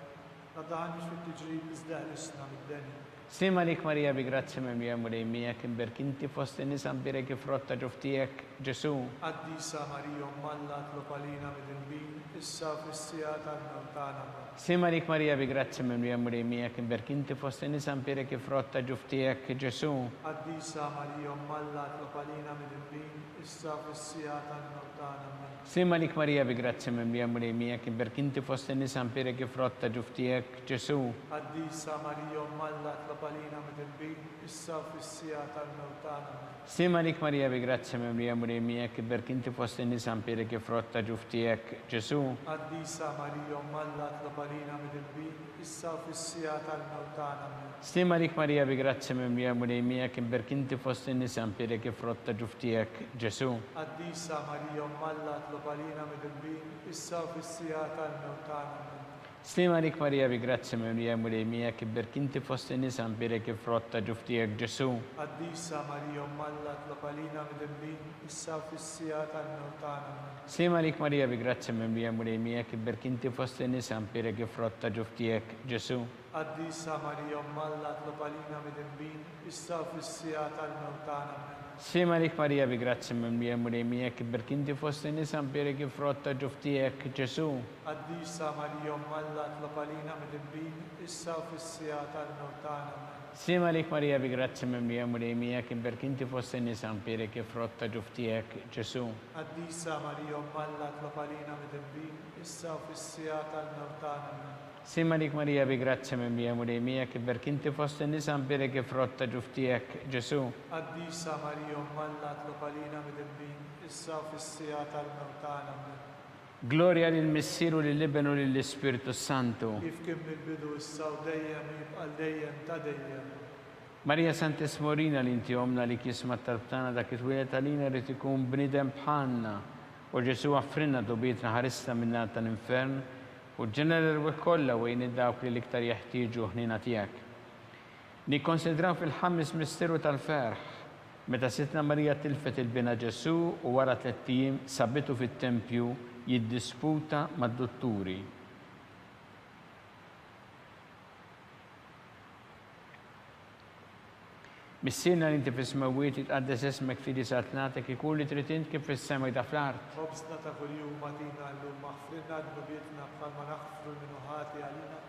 C: La daħanix fit-tiġrib iżda isna mid-deni.
B: Slima lik Marija bi grazzi mimlija mulejmija kibberk inti fost in-nisa mbirek frott ta' ġuftijek Ġesu.
C: Qaddisa Marija Alla tlob għalina mid-dinbin, issa u fis-sija tal-mewt tagħna. Amen.
B: Slima lik Marija bi grazzi mimlija mulejmija kibberk inti fost in-nisa mbirek frott ta' ġuftijek Ġesu.
C: Qaddisa Marija Alla tlob għalina mid-dinbin, issa u fis-sija tal-mewt tagħna. Amen.
B: Slima lik Marija bi grazzi mimlija mulejmija kibberk inti fost in-nisa mbirek frott ta' ġuftijek Ġesu.
C: Qaddisa Marija Alla tlob għalina mid-dinbin, issa u fis-sija tal-mewt tagħna. Amen.
B: Slima lik Marija bi grazzi mimlija mulejmija kibberk inti fost in-nisa mbirek frott ta' ġuftijek Ġesu.
C: Qaddisa Marija Alla tlob għalina mid-dinbin, issa u fis-sija tal-mewt tagħna. Amen.
B: Slima lik Marija bi grazzi mimlija mulejmija kibberk inti fost in-nisa mbirek frott ta' ġuftijek Ġesu.
C: Qaddisa Marija Alla tlob għalina mid-dinbin, issa u fis-sija tal-mewt tagħna. Amen.
B: Slima lik Marija bi grazzi mimlija mulejmija kibberk inti fost in-nisa mbirek frott ta' ġuftijek Ġesu.
C: Qaddisa Marija Alla tlob għalina mid-dinbin, issa u fis-sija tal-mewt tagħna. Amen.
B: Slima lik Marija bi grazzi mimlija mulejmija kibberk inti fost in-nisa mbirek frott ta' ġuftijek Ġesu.
C: Qaddisa Marija Alla tlob għalina mid-dinbin, issa u fis-sija tal-mewt tagħna. Amen.
B: Slima lik Marija bi grazzi mimlija mulejmija kibberk inti fost in-nisa mbirek frott ta' ġuftijek Ġesu.
C: Qaddisa Marija Alla tlob għalina mid-dinbin, issa u fis-sija tal-mewt tagħna. Amen.
B: Slima lik Marija bi grazzi mimlija mulejmija kibberk inti fost in-nisa mbirek frott ta' ġuftijek Ġesu.
C: Qaddisa Marija Alla tlob għalina mid-dinbin, issa u fis-sija tal-mewt tagħna. Amen.
B: Slima lik Marija bi grazzi mimlija mulejmija kibberk inti fost in-nisa mbirek frott ta' ġuftijek Ġesu.
C: Qaddisa Marija Alla tlob għalina mid-dinbin, issa u fis-sija tal-mewt tagħna. Amen.
B: Gloria lil Missieru lill-Liben u lill-Ispirtu Santu.
C: Kif kien mill-bidu issa u dejjem jibqa' dejjem ta' dejjem.
B: Marija Santisma urina l-inti omna li kisma talbtana dak it-twilet għalina li tikun bnidem bħalna u Ġesu għaffrinna dobietna ħarisna minna tal-infern u ġenera rebeħ kollha wejn id-dawk li l-iktar jeħtieġu ħnina tiegħek. Nikkonsidraw fil-ħames misteru tal-ferħ meta sitna Marija tilfet il-bina Ġesu u wara 3 ijiem sabitu fit-Tempju jiddisputa mad-dotturi. Missirna li inti fis-smawiet jitqaddes ismek fidi satnatek ikun li trid int kif fis-semek da fl-art.
C: Obsna ta' kuljum matina llum aħfrinna d-nubietna bħalma naħfru minnu ħati għalina.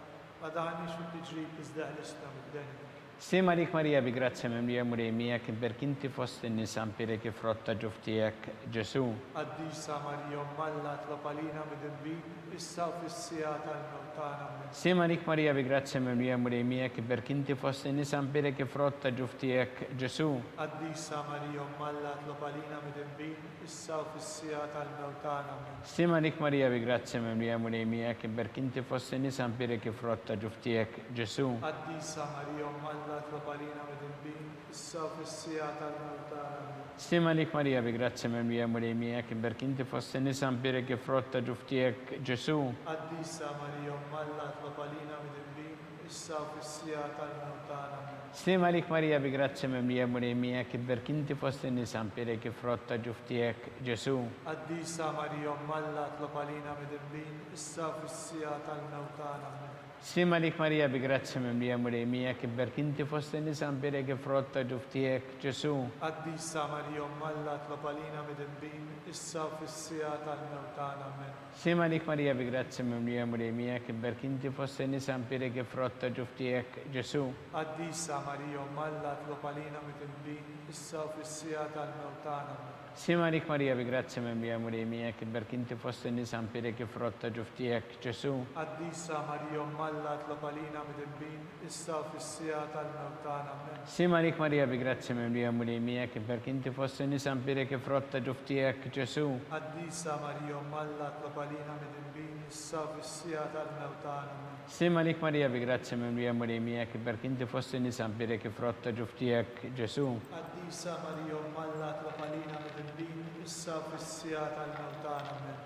C: Ma daħanix fit-tiġrib iżda isna mid-deni.
B: Stima lik Marija bi grazia mimlija murejmija kien berkinti fost in-nisa mpirek frotta ġuftijek Ġesu.
C: Qaddisa Marija Malla tlopalina mid-dinbin, issa u fis-sija tal-mewt tagħna. Amen.
B: Stima lik Marija bi grazia mimlija murejmija kien berkinti fost in-nisa mpirek frotta ġuftijek Ġesu.
C: Qaddisa Marija Malla tlopalina mid-dinbin, issa u fis-sija tal-mewt tagħna. Amen.
B: Stima lik Marija bi grazia mimlija murejmija kien berkinti fost in-nisa mpirek frotta ġuftijek Ġesu.
C: Qaddisa Marija Malla tlopalina mid-dinbin, issa u fis-sija tal-mewt tagħna.
B: Stima lik Marija bi grazia mimlija murejmija kien berkinti fost in-nisa mpirek frotta ġuftijek Ġesu.
C: Qaddisa Marija Malla tlopalina mid-dinbin, issa u fis-sija tal-mewt tagħna. Amen.
B: Stima lik Marija bi grazia mimlija murejmija kien berkinti fost in-nisa mpirek frotta ġuftijek Ġesu.
C: Qaddisa Marija Malla tlopalina mid-dinbin, issa u fis-sija tal-mewt tagħna. Amen.
B: Stima lik Marija bi grazia mimlija murejmija kien berkinti fost in-nisa mpirek frotta ġuftijek Ġesu.
C: Qaddisa Marija Malla tlopalina mid-dinbin, issa u fis-sija tal-mewt tagħna. Amen.
B: Stima lik Marija bi grazia mimlija murejmija kien berkinti fost in-nisa mpirek frotta ġuftijek Ġesu.
C: Qaddisa Marija Malla tlopalina mid-dinbin, issa u fis-sija tal-mewt tagħna. Amen.
B: Stima lik Marija bi grazia mimlija murejmija kien berkinti fost in-nisa mpirek frotta ġuftijek Ġesu.
C: Qaddisa Marija Malla tlopalina mid-dinbin, issa u fis-sija tal-mewt tagħna. Amen.
B: Stima lik Marija bi grazia mimlija murejmija kien berkinti fost in-nisa mpirek frotta ġuftijek Ġesu.
C: Qaddisa Marija Malla tlopalina mid-dinbin, issa u fis-sija tal-mewt tagħna. Amen.
B: Stima lik Marija bi grazia mimlija murejmija kien berkinti fost in-nisa mpirek frotta ġuftijek Ġesu.
C: Qaddisa Marija Malla tlopalina mid-dinbin, issa u fis-sija tal-mewt tagħna. Amen.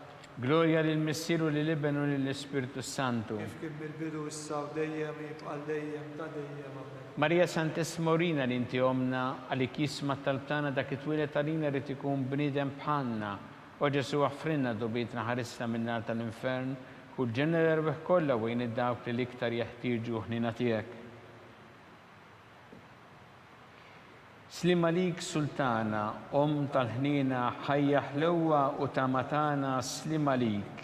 B: Gloria lill-Missieru lill-Ibn u lill-Ispiritu Santu.
C: Kif kien bil-bidu issa u dejjem jibqa' dejjem ta' dejjem. Amen.
B: Marija Santissima Urina li inti omna għalik jisma talbtana dak it-twilet għalina rrid ikun bniedem bħalna. U Ġesu għaffrinna dobitna ħarisna min-nar tal-infern u l-ġenera rebbeħ kollha wejn id-dawk li l-iktar jeħtieġu ħnina tiegħek. Slima lik Sultana, tal-ħnina ħajja ħlewwa u tamatana slima lik.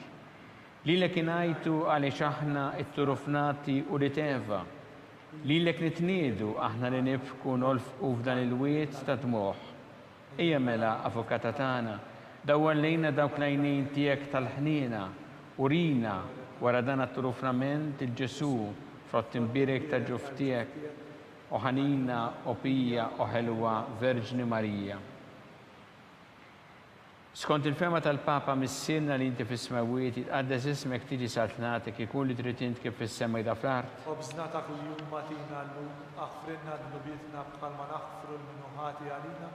B: Lilek ingħajtu għaliex aħna it-turufnati u riteva. Lilek nitniedu aħna li nibku nolfqu f'dan il-wiet ta' dmuħ. Ejja mela avukata tagħna, dawwar lejna dawk l-għajnejn tiegħek tal-ħnina, urina wara dan at-turufnament il-Ġesu frott imbirek ta' ġuf tiegħek. O ħanina, o pija, o ħelwa, Verġni Marija. Skont il-fema tal-Papa missirna li inti fis-smawiet jitqaddes ismek tiġi saltnatek ikun li trid int kif fis-sema jda fl-art.
C: Obżnata kuljum matina llum, aħfrinna d-nubietna bħalma naħfru l-minuħati għalina,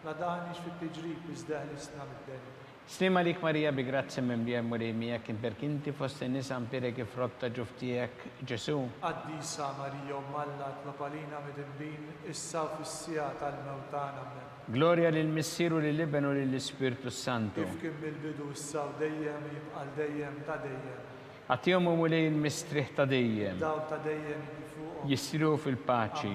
C: la daħniex fit-tiġrib iżdeħlisna mid-denja.
B: Slima lik Marija bi grazia mimlija murejmija kien berkinti fost in-nisa mpirek frotta ġuftijek Ġesu.
C: Qaddisa Marija Malla tlopalina mid-dinbin, issa u fis-sija tal-mewt tagħna. Amen.
B: Gloria lill-Missieru lill-Ibn u lill-Ispiritu Santu.
C: Kif kien bil-bidu issa u dejjem jibqa' dejjem ta' dejjem.
B: Għatihom mulej il-mistriħ ta' dejjem.
C: Daw ta' dejjem fuqhom.
B: Jissiru fil-paċi.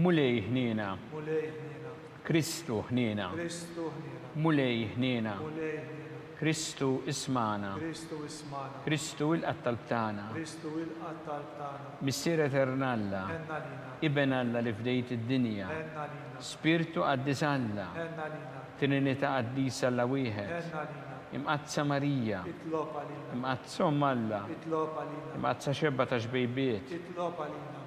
B: Mulej ħnina.
C: Mulej ħnina.
B: Kristu ħnina.
C: Kristu ħnina.
B: Mulej ħnina.
C: Mulej ħnina.
B: Kristu ismana.
C: Kristu ismana.
B: Kristu il-qattalbtana.
C: Kristu il-qattal tagħna.
B: Missier eternalla.
C: Enna lina.
B: Iben Alla li fdejt id-dinja.
C: Enna lina.
B: Spiritu qaddis Alla.
C: Enna lina.
B: Trinità qaddisa Alla wieħed.
C: Enna lina.
B: Imqazza Marija.
C: Itlopa lina.
B: Imqazza Alla.
C: Itlopa lina.
B: Imqazza xebba ta' xbejbiet.
C: Itlopa lina.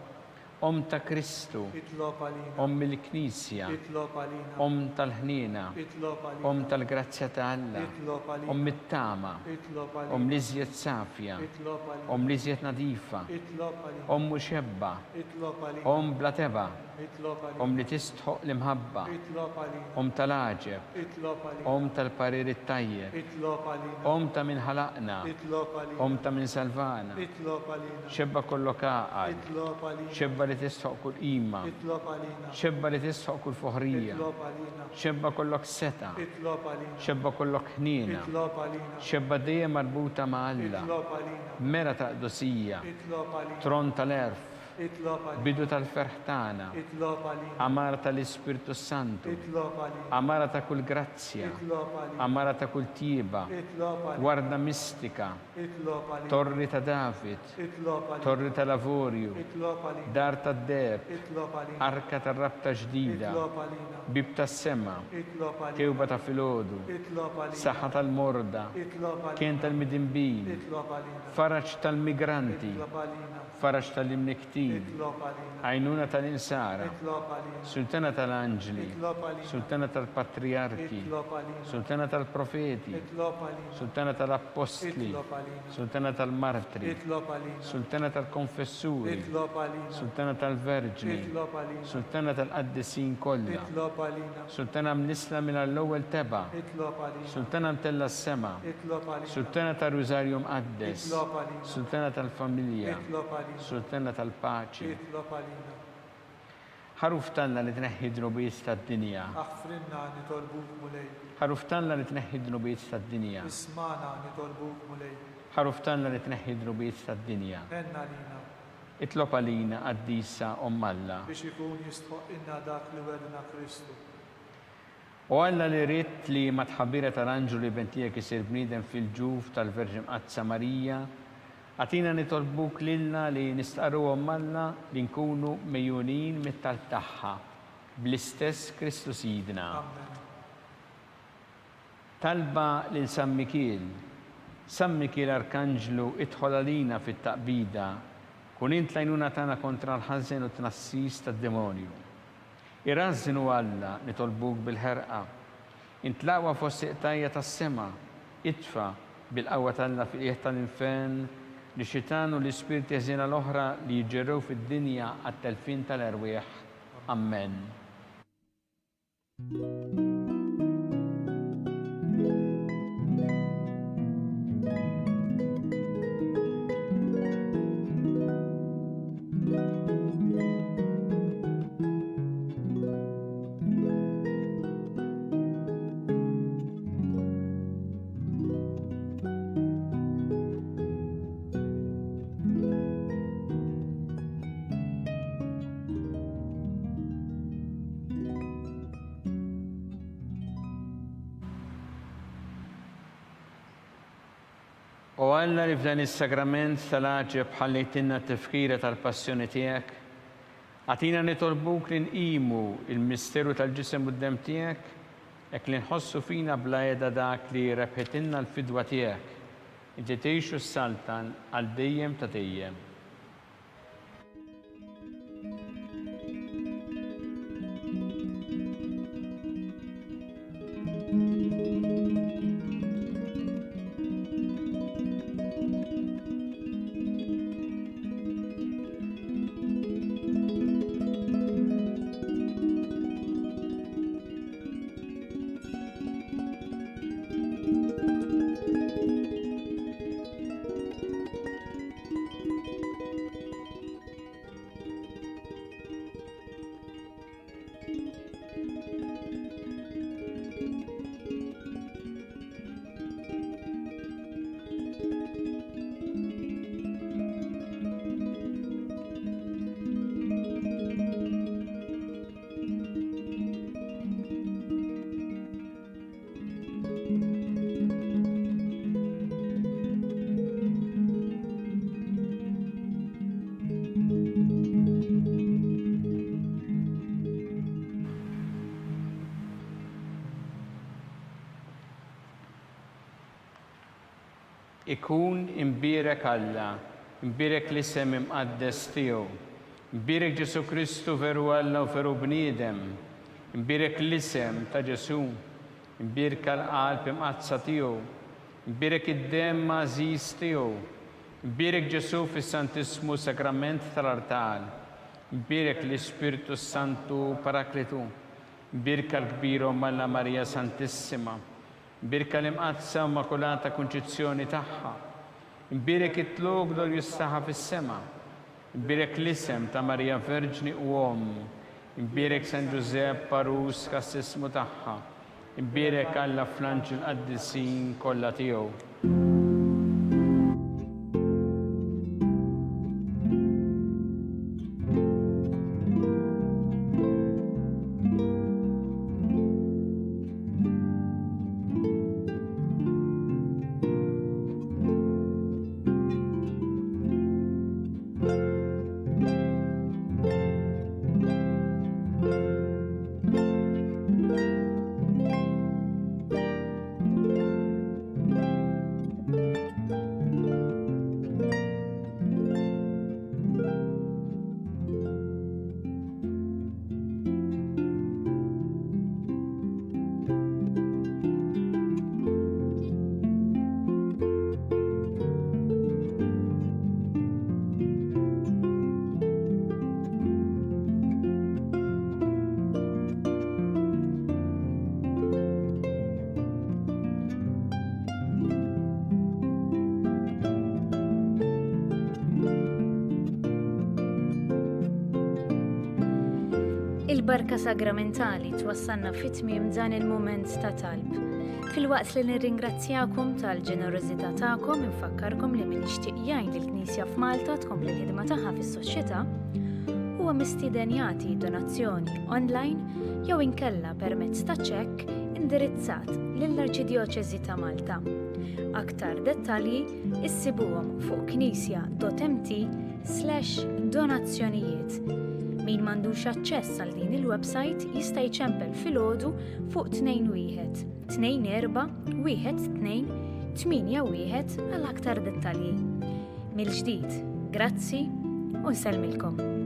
B: Ta' Kristu.
C: Itlopa lina.
B: Il-Knisja.
C: Itlopa lina.
B: Tal-ħnina.
C: Itlopa lina.
B: Tal-grazzja ta' Alla.
C: Itlopa lina.
B: It-tama.
C: Itlopa lina.
B: Liżjed safja.
C: Itlopa lina.
B: Liżjed nadifa.
C: Itlopa lina.
B: Muxebba.
C: Itlopa lina.
B: Blateba.
C: Itlopa lina.
B: Li tistħoq l-imħabba.
C: Itlopa lina.
B: Tal-aġeb.
C: Itlopa lina.
B: Tal-parir it-tajjeb.
C: Itlopa lina.
B: Ta' min ħalaqna.
C: Itlopa lina.
B: Ta' min salvana.
C: Itlopa lina.
B: Xebba kollok għaqad.
C: Itlopa lina.
B: Xebba li tistħoq kull qima.
C: Itlopa lina.
B: Xebba li tistħoq kull foħrija.
C: Itlopa lina.
B: Xebba kollok seta.
C: Itlopa lina.
B: Xebba kollok ħnina.
C: Itlopa lina.
B: Xebba dejjem marbuta ma' Alla.
C: Itlopa lina.
B: Mera ta' qdosija.
C: Itlopa lina.
B: Tron tal-erf.
C: Itlob għalina.
B: bidu tal-ferħ tagħna,
C: Itlob għalina.
B: amara tal-Ispirtu Santu,
C: Itlob għalina.
B: amara ta' kull grazzja,
C: Itlob għalina.
B: amara ta' kull tieba,
C: Itlob għalina.
B: warda mistika,
C: Itlob għalina.
B: torri ta' David,
C: Itlob għalina.
B: torri ta' Lavorju,
C: Itlob għalina.
B: dar ta' Deb,
C: Itlob għalina.
B: arka ta' rabta ġdida,
C: Itlob għalina.
B: bib ta' sema,
C: Itlob għalina.
B: kewba ta' filodu,
C: Itlob għalina.
B: saħħa tal-morda,
C: Itlob għalina.
B: kien tal-midinbin,
C: Itlob għalina.
B: faraġ tal-migranti,
C: Itlob għalina.
B: faraġ tal-imniktin,
C: Itlob għalina.
B: għajnuna tal-insara,
C: Itlob għalina.
B: sultana tal-anġli,
C: Itlob għalina.
B: sultana tal-patriarki,
C: Itlob għalina.
B: sultana tal-profeti,
C: Itlob għalina.
B: sultana tal-apostli,
C: Itlob għalina.
B: sultana tal-martri,
C: Itlob għalina.
B: sultana tal-konfessuri,
C: Itlob għalina.
B: sultana tal-verġni,
C: Itlob għalina.
B: sultana tal-qaddisin kollha,
C: Itlob għalina.
B: sultana mnisla minn l-ewwel teba,
C: Itlob għalina.
B: sultana mtella s-sema,
C: Itlob għalina.
B: sultana tal-Rużarju Mqaddes,
C: Itlob għalina.
B: sultana tal-familja,
C: Itlob għalina.
B: sultana tal-paċi.
C: Itlob għalina.
B: Ħaruf tanna li tneħħi drobijiet tad-dinja,
C: Aħfrinna nitolbuk mulej.
B: ħaruf tanna li tneħħi drobijiet tad-dinja,
C: Ismana nitolbuk mulej.
B: ħaruf tanna li tneħħi drobijiet tad-dinja.
C: Enna lina
B: Itlob għalina għaddisa Alla.
C: biex ikun jistħoq inna dak li wedna Kristu.
B: U Alla li rrit li matħabbira tal-anġu li bentijek isir bniedem fil-ġuf tal-Verġin Qazza Marija, għatina nitolbuk lilna li nistqaru Alla li nkunu mejjunin mit-tal tagħha bl-istess Kristu Sidna.
C: Amen.
B: Talba lil San Mikil, San Mikil Arkanġlu idħol għalina fit-taqbida, kun int lajnuna tagħna kontra l-ħażen u tnassis tad-demonju. Irrażżinu Alla nitolbuk bil-ħerqa, intlaqwa fost iqtajja tas-sema, itfa bil-qawwa tagħna fil-qiegħ tal-infern li xitan u l-ispirti eżina l-oħra li jġerrew fid-dinja għat-telfin tal-erwieħ. Amen. U Alla li f'dan is-sagrament tal-aġeb ħallejtinna t-tifkira tal-passjoni tiegħek, għatina nitolbuk li nqimu il-misteru tal-ġisem u d-dem tiegħek, hekk li nħossu fina bla jeda dak li rebħetinna l-fidwa tiegħek, inti tgħixu s-saltan għal dejjem ta' dejjem. Ikun imbirek Alla, imbirek l-isem imqaddes tiegħu, imbirek Ġesu Kristu veru Alla u veru bniedem, imbirek l-isem ta' Ġesu, imbirek l-qalb imqazza tiegħu, imbirek id-dem mażiż tiegħu, imbirek Ġesu fis-Santismu Sakrament tal-Artal, imbirek l-Ispirtu Santu Parakletu, imbirek l-kbir Alla Marija Santissima, imbirek l-imqazza Immakulata Kunċizzjoni tagħha, imbirek it-tlog glorjus tagħha fis-sema, imbirek l-isem ta' Marija Verġni u imbirek San Giuseppe Parus kassismu tagħha, imbirek Alla fl-anġel qaddisin kollha tiegħu.
A: il-Banka Sagramentali twassalna fit-tmiem dan il-mument ta' talb. Fil-waqt li nirringrazzjakom tal-ġenerożità tagħkom infakkarkom li min jixtieq jgħin lill-Knisja f'Malta tkompli l-ħidma tagħha fis-soċjetà huwa mistieden jagħti donazzjoni online jew inkella permezz ta' ċekk indirizzat lill-Arċidjoċeżi ta' Malta. Aktar dettalji issibuhom fuq knisja.mt/donazzjonijiet. Min m'għandux aċċess għal din il-website jista' jċempel filgħodu fuq 21-12-12-81 għal aktar dettalji. Mill-ġdid, grazzi u nsellmilkom.